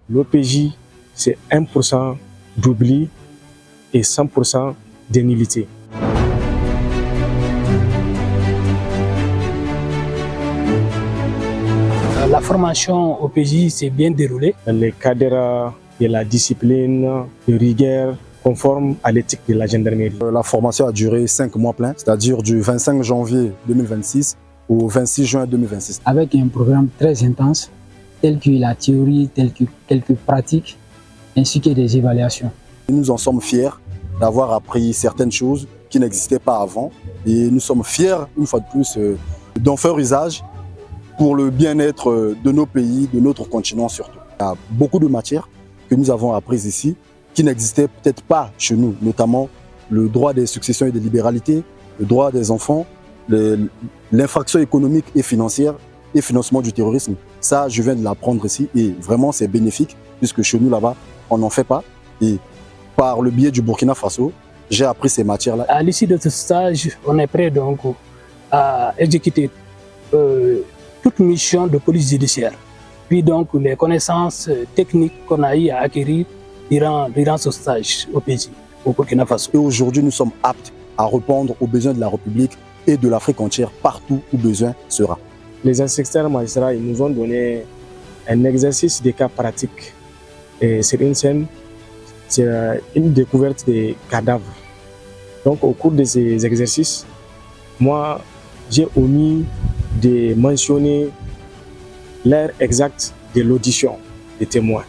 L'OPJ, c'est 1% d'oubli et 100% de nullité. La formation OPJ s'est bien déroulée. Dans le cadre de la discipline, de rigueur, conforme à l'éthique de la gendarmerie. La formation a duré 5 mois pleins, c'est-à-dire du 25 janvier 2026 au 26 juin 2026. Avec un programme très intense, tel que la théorie, tel que quelques pratiques, ainsi que des évaluations. Nous en sommes fiers d'avoir appris certaines choses qui n'existaient pas avant. Et nous sommes fiers, une fois de plus, d'en faire usage pour le bien-être de nos pays, de notre continent surtout. Il y a beaucoup de matières que nous avons apprises ici qui n'existaient peut-être pas chez nous, notamment le droit des successions et des libéralités, le droit des enfants, l'infraction économique et financière et financement du terrorisme. Ça, je viens de l'apprendre ici et vraiment c'est bénéfique puisque chez nous là-bas, on n'en fait pas. Et par le biais du Burkina Faso, j'ai appris ces matières-là. À l'issue de ce stage, on est prêt donc à exécuter toute mission de police judiciaire. Puis donc les connaissances techniques qu'on a eu à acquérir durant ce stage au pays, au Burkina Faso. Et aujourd'hui, nous sommes aptes à répondre aux besoins de la République et de l'Afrique entière, partout où besoin sera. Les inspecteurs magistrats, ils nous ont donné un exercice de cas pratiques. Et c'est une scène, c'est une découverte des cadavres. Donc au cours de ces exercices, moi, j'ai omis de mentionner l'heure exacte de l'audition des témoins.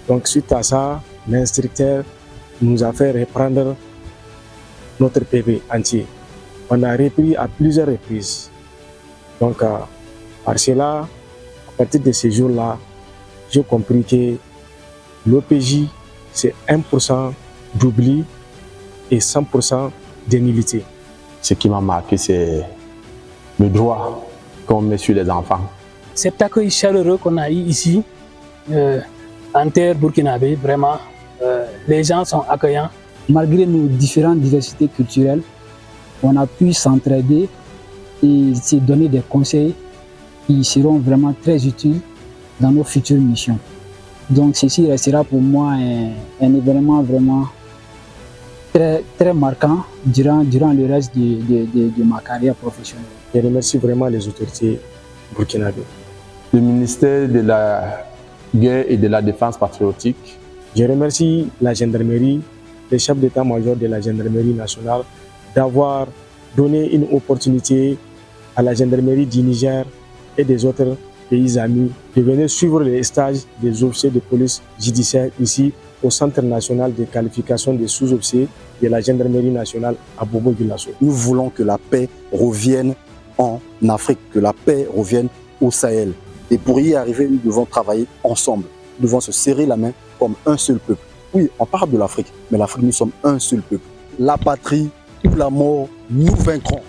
Donc suite à ça, l'instructeur nous a fait reprendre notre PV entier. On a repris à plusieurs reprises. Donc par cela, à partir de ce jour-là, j'ai compris que l'OPJ, c'est 1% d'oubli et 100% de nullité. Ce qui m'a marqué, c'est le droit qu'on met sur les enfants. Cet accueil chaleureux qu'on a eu ici, en terre burkinabé, vraiment, les gens sont accueillants. Malgré nos différentes diversités culturelles, on a pu s'entraider et se donner des conseils qui seront vraiment très utiles dans nos futures missions. Donc ceci restera pour moi un événement vraiment très marquant durant le reste de ma carrière professionnelle. Je remercie vraiment les autorités burkinabées. Le ministère de la Guerre et de la Défense patriotique. Je remercie la gendarmerie, le chef d'état-major de la gendarmerie nationale, d'avoir donné une opportunité à la gendarmerie du Niger et des autres pays amis de venir suivre les stages des officiers de police judiciaire ici au Centre national de qualification des sous-officiers de la gendarmerie nationale à Bobo-Dioulasso. Nous voulons que la paix revienne en Afrique, que la paix revienne au Sahel. Et pour y arriver, nous devons travailler ensemble. Nous devons se serrer la main comme un seul peuple. Oui, on parle de l'Afrique, mais l'Afrique, nous sommes un seul peuple. La patrie ou la mort, nous vaincrons.